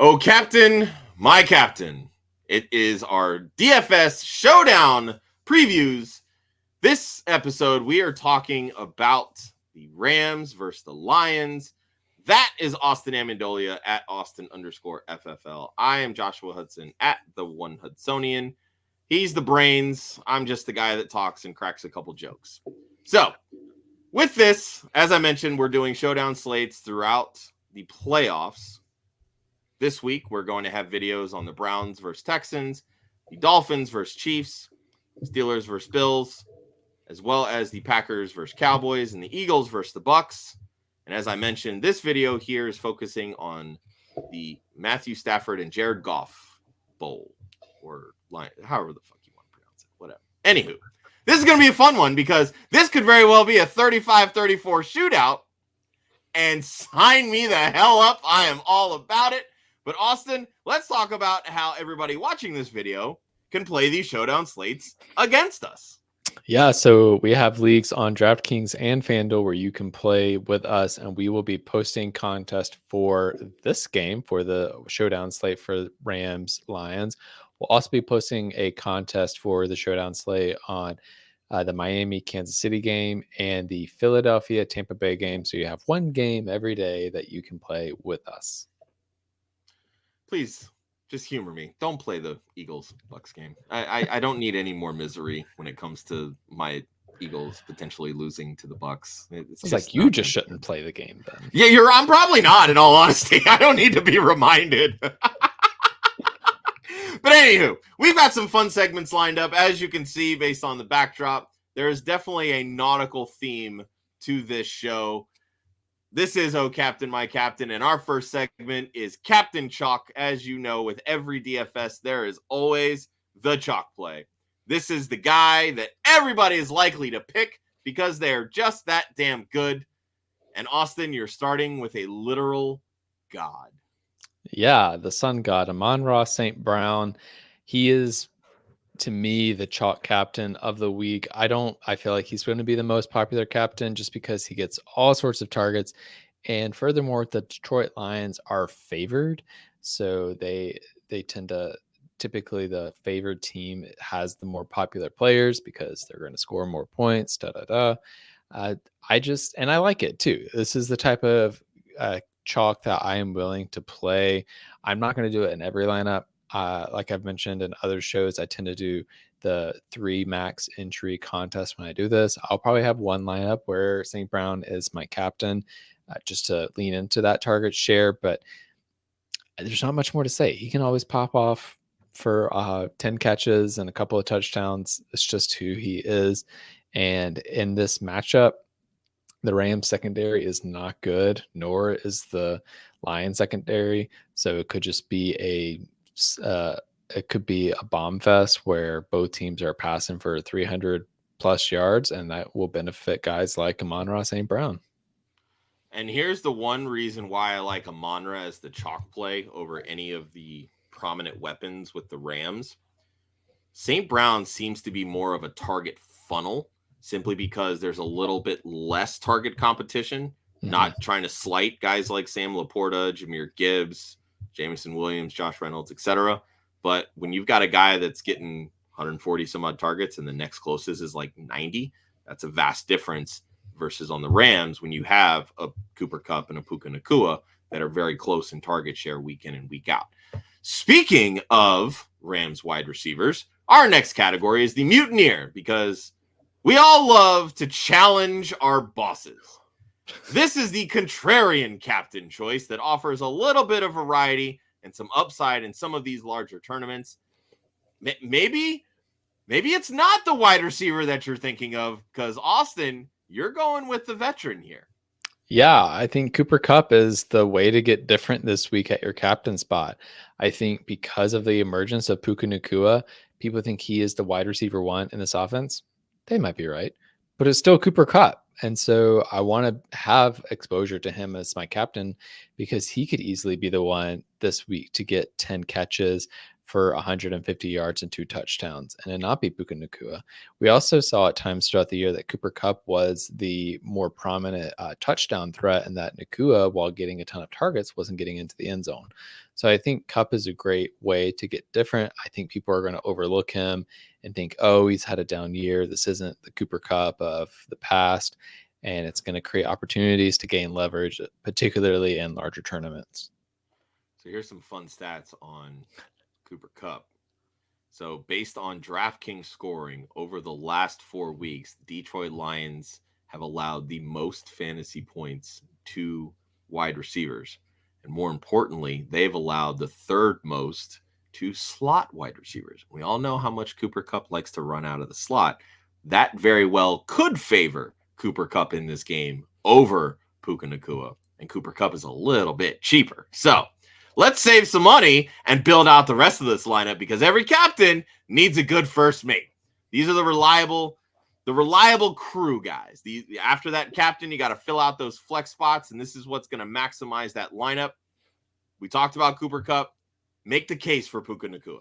Oh, Captain, my Captain. It is our DFS Showdown previews. This episode, we are talking about the Rams versus the Lions. That is Austin Amandolia at Austin_FFL. I am Joshua Hudson at the One Hudsonian. He's the brains. I'm just the guy that talks and cracks a couple jokes. So, with this, as I mentioned, we're doing showdown slates throughout the playoffs. This week, we're going to have videos on the Browns versus Texans, the Dolphins versus Chiefs, Steelers versus Bills, as well as the Packers versus Cowboys and the Eagles versus the Bucks. And as I mentioned, this video here is focusing on the Matthew Stafford and Jared Goff Bowl, or however the fuck you want to pronounce it, whatever. Anywho, this is going to be a fun one because this could very well be a 35-34 shootout, and sign me the hell up. I am all about it. But Austin, let's talk about how everybody watching this video can play these showdown slates against us. Yeah, so we have leagues on DraftKings and FanDuel where you can play with us, and we will be posting contest for this game for the showdown slate for Rams Lions. We'll also be posting a contest for the showdown slate on the Miami Kansas City game and the Philadelphia Tampa Bay game. So you have one game every day that you can play with us. Please just humor me. Don't play the Eagles-Bucks game. I don't need any more misery when it comes to my Eagles potentially losing to the Bucks. It's like you just shouldn't play the game then. Yeah, I'm probably not, in all honesty. I don't need to be reminded. But anywho, we've got some fun segments lined up. As you can see, based on the backdrop, there is definitely a nautical theme to this show. This is Oh Captain, My Captain, and our first segment is Captain Chalk. As you know, with every DFS, there is always the chalk play. This is the guy that everybody is likely to pick because they're just that damn good. And Austin, you're starting with a literal god. Yeah, the sun god, Amon-Ra St. Brown. He is, to me, the chalk captain of the week. I feel like he's going to be the most popular captain just because he gets all sorts of targets. And furthermore, the Detroit Lions are favored. So they tend to, typically the favored team has the more popular players because they're going to score more points. I like it too. This is the type of chalk that I am willing to play. I'm not going to do it in every lineup. Like I've mentioned in other shows, I tend to do the 3 max entry contest when I do this. I'll probably have one lineup where St. Brown is my captain just to lean into that target share, but there's not much more to say. He can always pop off for 10 catches and a couple of touchdowns. It's just who he is. And in this matchup, the Rams secondary is not good, nor is the Lions secondary. So it could just be a bomb fest where both teams are passing for 300 plus yards, and that will benefit guys like Amon-Ra St. Brown. And here's the one reason why I like Amon-Ra as the chalk play over any of the prominent weapons with the Rams. St. Brown seems to be more of a target funnel simply because there's a little bit less target competition, not trying to slight guys like Sam Laporta, Jahmyr Gibbs, Jameson Williams, Josh Reynolds, etc. But when you've got a guy that's getting 140 some odd targets and the next closest is like 90, that's a vast difference versus on the Rams when you have a Cooper Kupp and a Puka Nacua that are very close in target share week in and week out. Speaking of Rams wide receivers, our next category is the Mutineer, because we all love to challenge our bosses. This is the Contrarian Captain choice that offers a little bit of variety and some upside in some of these larger tournaments. Maybe it's not the wide receiver that you're thinking of, because Austin, you're going with the veteran here. Yeah, I think Cooper Kupp is the way to get different this week at your captain spot. I think because of the emergence of Puka Nacua, people think he is the wide receiver 1 in this offense. They might be right, but it's still Cooper Kupp. And so I want to have exposure to him as my captain because he could easily be the one this week to get 10 catches for 150 yards and 2 touchdowns and it not be Puka Nacua. We also saw at times throughout the year that Cooper Kupp was the more prominent touchdown threat, and that Nacua, while getting a ton of targets, wasn't getting into the end zone. So I think Kupp is a great way to get different. I think people are going to overlook him and think, oh, he's had a down year. This isn't the Cooper Kupp of the past. And it's going to create opportunities to gain leverage, particularly in larger tournaments. So here's some fun stats on Cooper Kupp. So based on DraftKings scoring over the last 4 weeks, the Detroit Lions have allowed the most fantasy points to wide receivers. And more importantly, they've allowed the third most to slot wide receivers. We all know how much Cooper Kupp likes to run out of the slot. That very well could favor Cooper Kupp in this game over Puka Nacua. And Cooper Kupp is a little bit cheaper. So let's save some money and build out the rest of this lineup, because every captain needs a good first mate. These are the reliable crew, guys. After that captain, you got to fill out those flex spots, and this is what's going to maximize that lineup. We talked about Cooper Kupp. Make the case for Puka Nacua.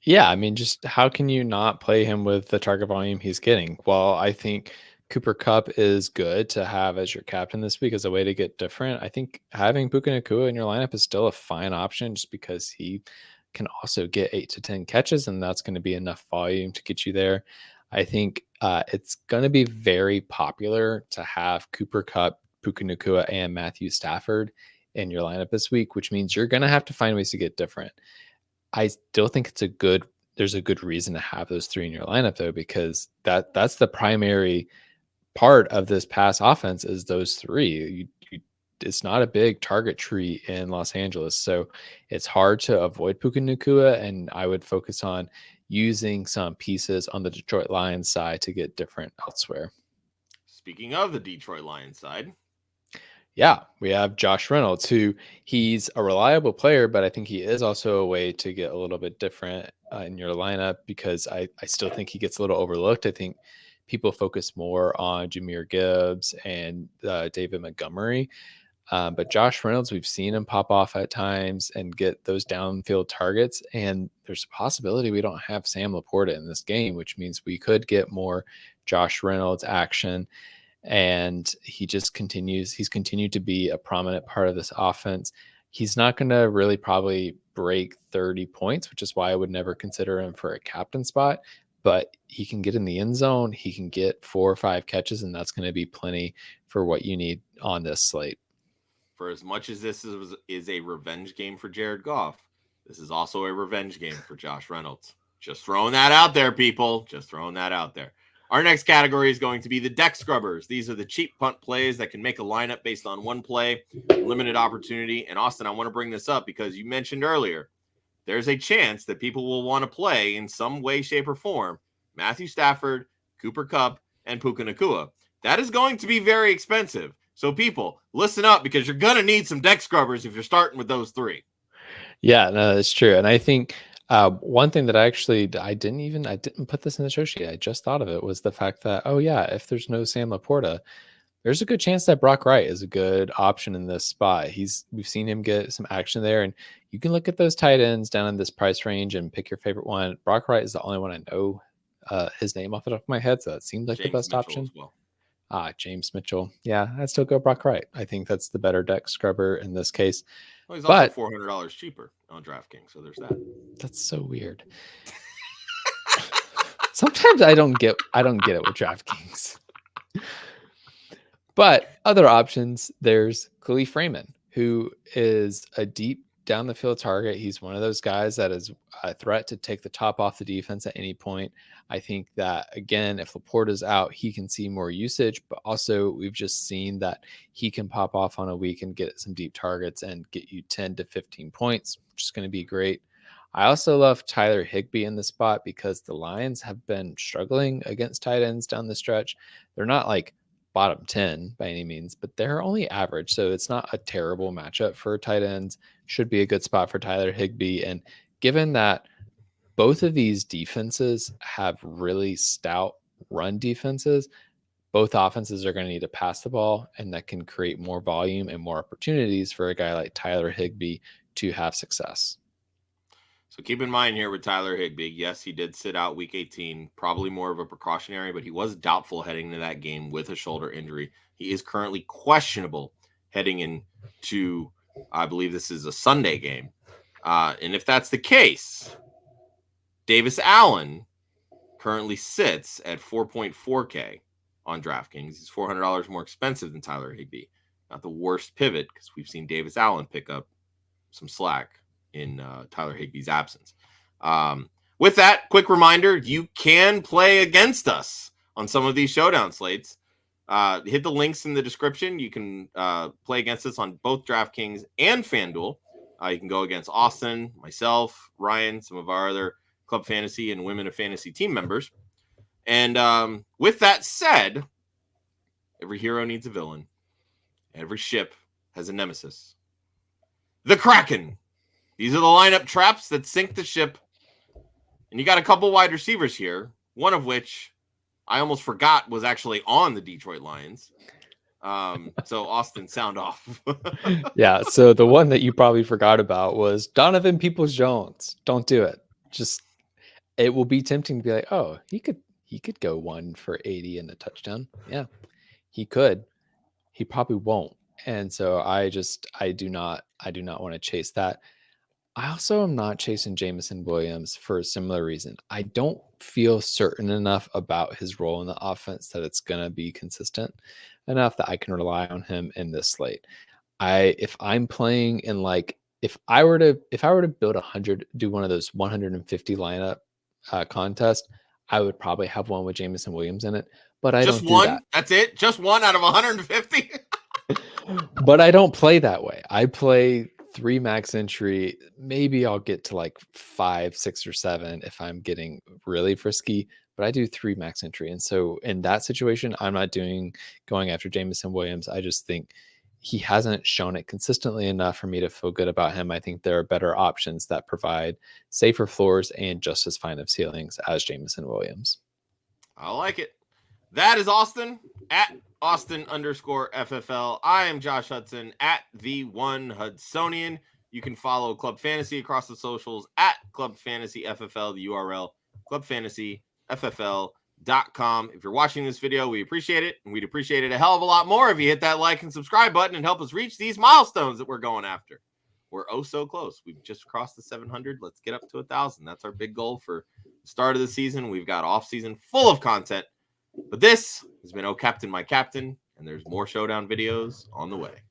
Yeah, I mean, just how can you not play him with the target volume he's getting? Well, I think Cooper Kupp is good to have as your captain this week as a way to get different. I think having Puka Nacua in your lineup is still a fine option, just because he can also get 8 to 10 catches, and that's going to be enough volume to get you there. I think it's going to be very popular to have Cooper Kupp, Puka Nacua, and Matthew Stafford in your lineup this week, which means you're going to have to find ways to get different. I still think there's a good reason to have those three in your lineup, though, because that's the primary part of this pass offense is those three. It's not a big target tree in Los Angeles, so it's hard to avoid Puka Nacua, and I would focus on using some pieces on the Detroit Lions side to get different elsewhere. Speaking of the Detroit Lions side, yeah, we have Josh Reynolds, who he's a reliable player, but I think he is also a way to get a little bit different in your lineup, because I still think he gets a little overlooked. I think people focus more on Jahmyr Gibbs and David Montgomery. But Josh Reynolds, we've seen him pop off at times and get those downfield targets. And there's a possibility we don't have Sam Laporta in this game, which means we could get more Josh Reynolds action. And he's continued to be a prominent part of this offense. He's not going to really probably break 30 points, which is why I would never consider him for a captain spot. But he can get in the end zone. He can get 4 or 5 catches, and that's going to be plenty for what you need on this slate. For as much as this is a revenge game for Jared Goff, this is also a revenge game for Josh Reynolds. Just throwing that out there, people. Just throwing that out there. Our next category is going to be the deck scrubbers. These are the cheap punt plays that can make a lineup based on one play, limited opportunity. And Austin, I want to bring this up because you mentioned earlier, there's a chance that people will want to play in some way, shape, or form Matthew Stafford, Cooper Kupp, and Puka Nacua. That is going to be very expensive. So people, listen up, because you're going to need some deck scrubbers if you're starting with those three. Yeah, no, that's true. And I think one thing that I didn't put this in the show sheet. I just thought of it, was the fact that, oh yeah, if there's no Sam Laporta, there's a good chance that Brock Wright is a good option in this spot. We've seen him get some action there, and you can look at those tight ends down in this price range and pick your favorite one. Brock Wright is the only one I know his name off the top of my head, so that seems like James the best Mitchell option. as well. James Mitchell. Yeah, I'd still go Brock Wright. I think that's the better deck scrubber in this case. Well, he's also $400 cheaper on DraftKings, so there's that. That's so weird. Sometimes I don't get it with DraftKings. But other options, there's Kalif Raymond, who is a deep down the field target. He's one of those guys that is a threat to take the top off the defense at any point. I think that, again, if Laporta's out, he can see more usage, but also we've just seen that he can pop off on a week and get some deep targets and get you 10 to 15 points, which is going to be great. I also love Tyler Higbee in the spot because the Lions have been struggling against tight ends down the stretch. They're not like bottom 10 by any means, but they're only average. So it's not a terrible matchup for tight ends. Should be a good spot for Tyler Higbee. And given that both of these defenses have really stout run defenses, both offenses are going to need to pass the ball, and that can create more volume and more opportunities for a guy like Tyler Higbee to have success. So keep in mind here with Tyler Higbee, yes, he did sit out week 18, probably more of a precautionary, but he was doubtful heading into that game with a shoulder injury. He is currently questionable heading into, I believe this is a Sunday game. And if that's the case, Davis Allen currently sits at 4.4K on DraftKings. He's $400 more expensive than Tyler Higbee. Not the worst pivot because we've seen Davis Allen pick up some slack in Tyler Higbee's absence. With that, quick reminder, you can play against us on some of these showdown slates. Hit the links in the description. You can play against us on both DraftKings and FanDuel. You can go against Austin, myself, Ryan, some of our other Club Fantasy and Women of Fantasy team members. And with that said, every hero needs a villain. Every ship has a nemesis. The Kraken. These are the lineup traps that sink the ship. And you got a couple wide receivers here, one of which I almost forgot was actually on the Detroit Lions. So Austin, sound off. Yeah, so the one that you probably forgot about was Donovan Peoples-Jones. Don't do it. Just, it will be tempting to be like, oh, he could go 1 for 80 and a touchdown. Yeah, he could. He probably won't. And so I do not want to chase that. I also am not chasing Jameson Williams for a similar reason. I don't feel certain enough about his role in the offense that it's going to be consistent enough that I can rely on him in this slate. If I'm playing in like, if I were to build 100, do one of those 150 lineup contest, I would probably have one with Jameson Williams in it, but I just don't one. Do that. That's it. Just one out of 150. But I don't play that way. I play 3 max entry. Maybe I'll get to like 5, 6, or 7 if I'm getting really frisky, but I do 3 max entry. And so in that situation, I'm not going after Jameson Williams. I just think he hasn't shown it consistently enough for me to feel good about him. I think there are better options that provide safer floors and just as fine of ceilings as Jameson Williams. I like it. That is Austin at Austin_FFL. I am Josh Hudson at the One Hudsonian. You can follow Club Fantasy across the socials at Club Fantasy FFL, the URL clubfantasyffl.com. If you're watching this video, we appreciate it, and we'd appreciate it a hell of a lot more if you hit that like and subscribe button and help us reach these milestones that we're going after. We're oh so close. We've just crossed the 700. Let's get up to 1,000. That's our big goal for the start of the season. We've got off season full of content. But this has been Oh Captain, My Captain, and there's more showdown videos on the way.